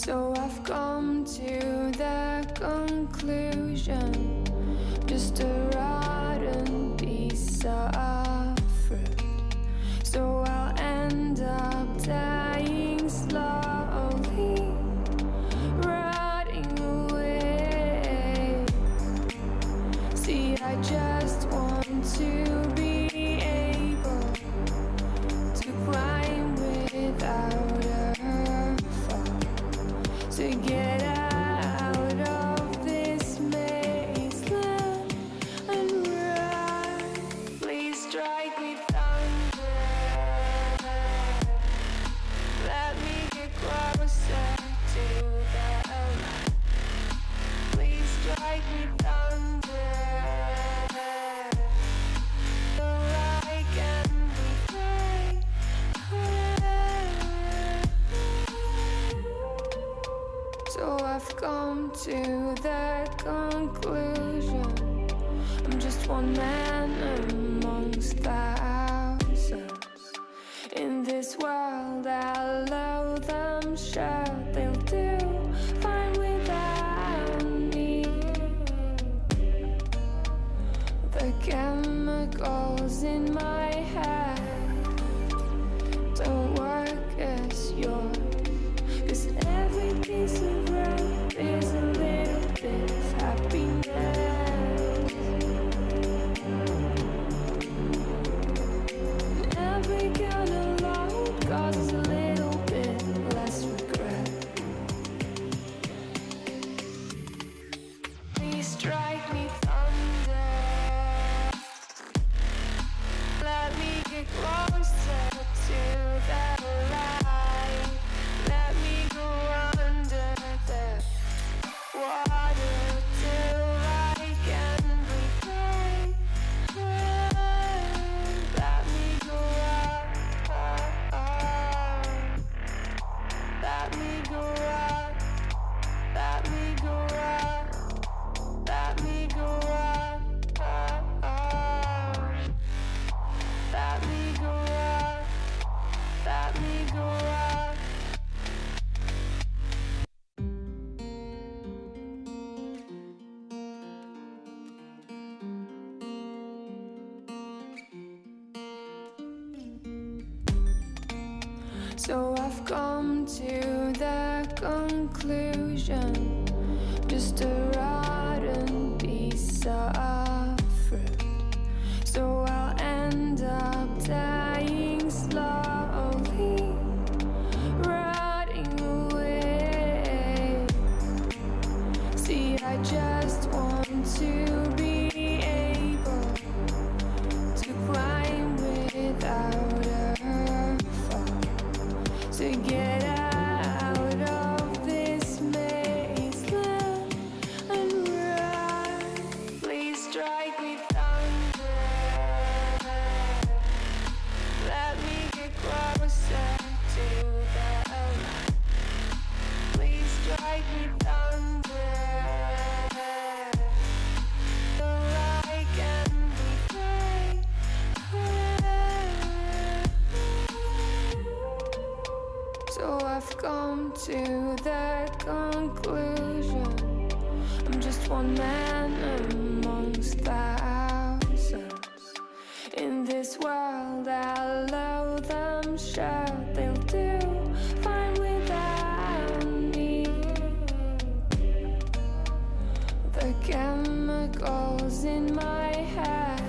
So I've come to the conclusion, just a rotten piece of fruit. So I'll end up dying slowly, rotting away. See, I just want to be able to climb without a fall, to get out of this mazeland and run. Please strike me thunder, let me get closer to the light. Please strike me thunder, so I can be free. So I've come to the conclusion, I'm just one man amongst thousands. In this world I'll loathe them, sure they'll do fine without me. The chemicals in my head don't work as yours, 'cause every piece of road is a little bit of happiness. Every kind of load causes a little bit less regret. Please strike me thunder, let me get closer to the light. Let me go under the water till I can breathe free. Let me go up, let me go up, let me go up, let me go up, let me go up, let me go up. So I've come to the conclusion, just a rotten piece of fruit. So I'll end up dying slowly, rotting away. See, I just want to be able to climb without a fall, to get out of this mazeland and run. Please strike me thunder, let me get closer to the light. Please strike me thunder, so I can be free. So I've come to the conclusion, I'm just one man amongst thousands. In this world I'll loathe them, sure they'll do fine without me. The chemicals in my head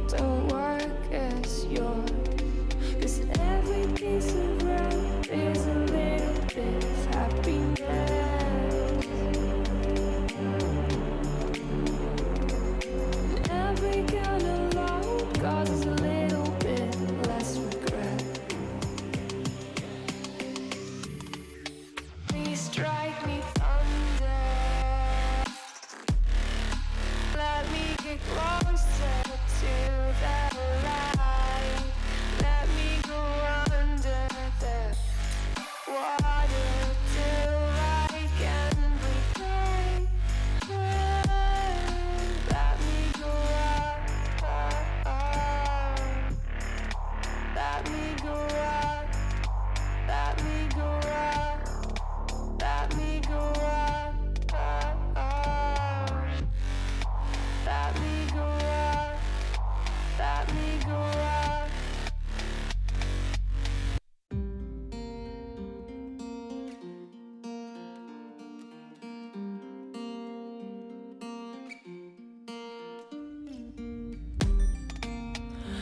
don't work as yours, 'cause every piece of road is a little bit of happiness. Every kind of load causes a little bit less regret. Please strike me thunder, let me get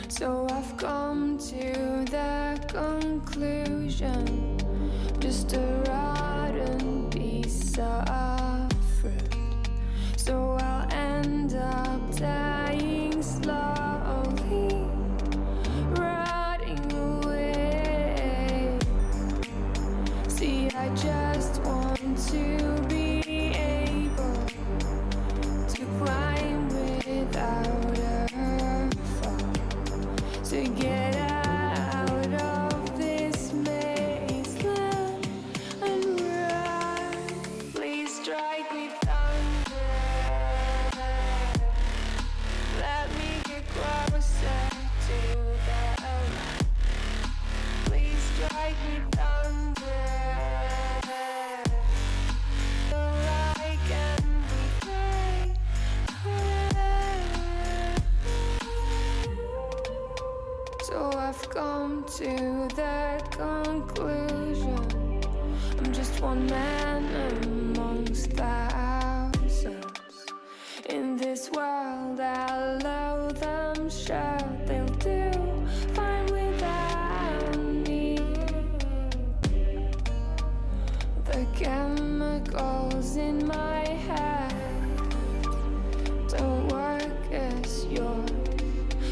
So I've come to the conclusion, just a rotten piece of fruit. So I'll end up dying slowly, rotting away. See, I just want to be able to climb without a fall, to get out of this mazeland and run. Please strike me thunder, let me get closer to the light. Please strike me thunder, so I can be free. So I've come to the conclusion, I'm just one man amongst thousands. In this world I'll loathe them, sure they'll do fine without me. The chemicals in my head don't work as yours,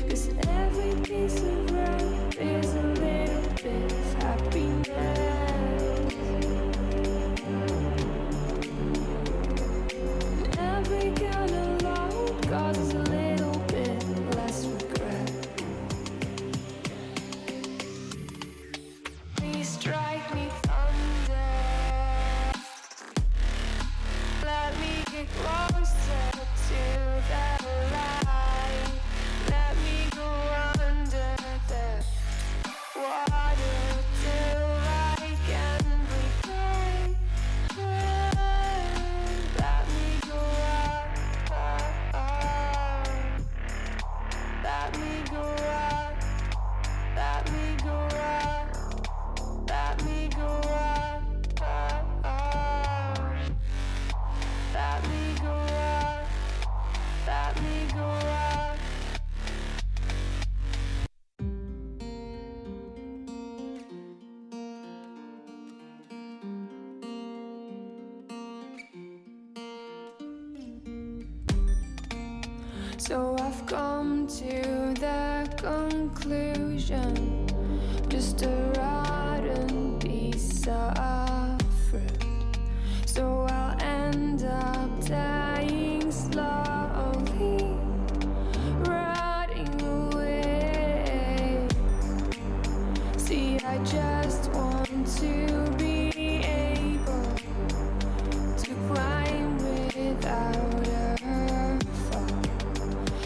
'cause every piece of road is a little bit of happiness. And every kind of love causes a little bit less regret. Please strike me thunder, let me get closer to the light. Let me go under the water till I can breathe free. Let me go up, up, up. Let me go up, let me go up, let me go up, up, up. Let me go up, let me go up. So I've come to the conclusion, just a rotten piece of fruit. So I'll end up dying slowly, rotting away. See, I just want to be able to climb without a fall,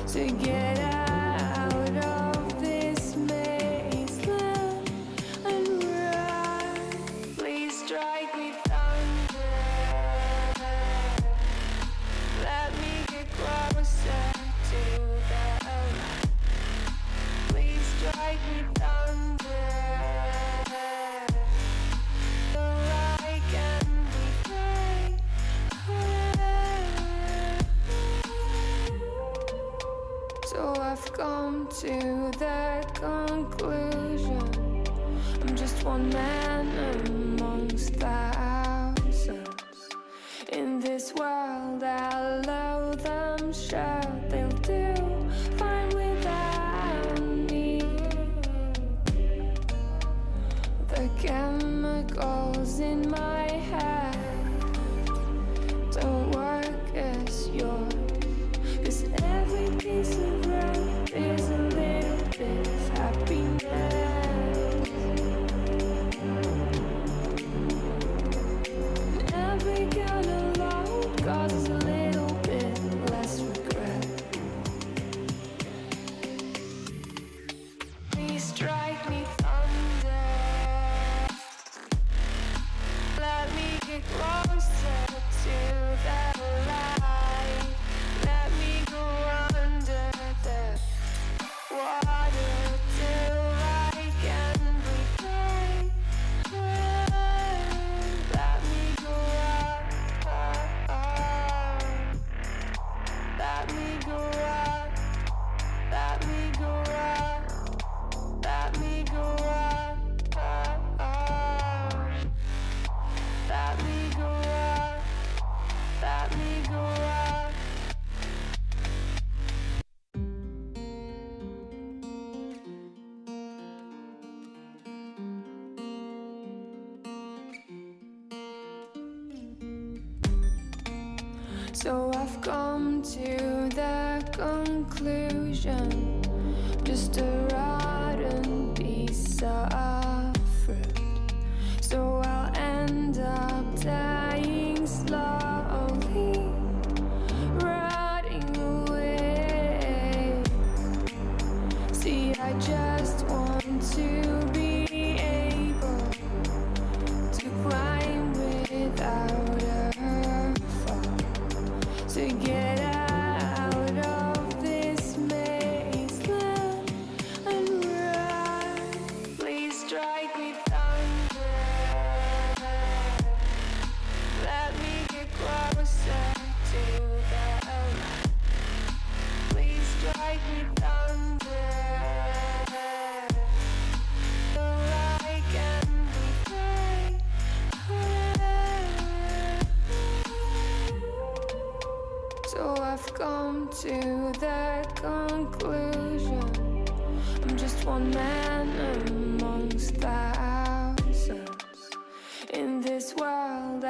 to get out of this mazeland and run. Please strike me thunder, let me get closer to the light. Please strike me thunder, so I can be free. So I've come to the conclusion, I'm just one man amongst thousands. In this world I'll loathe them, sure they'll do fine without me. The chemicals in my head don't work as yours, 'cause every piece of road is a little bit of happiness. So I've come to the conclusion, just a rotten piece of fruit. So I'll end up dying slowly, rotting away. See, I just want to be able to climb without a fall, to get out of this mazeland and run. Please strike me thunder, let me get closer to the light. Please strike me thunder, so I can be free. So I've come to the conclusion, I'm just one man amongst thousands in this world.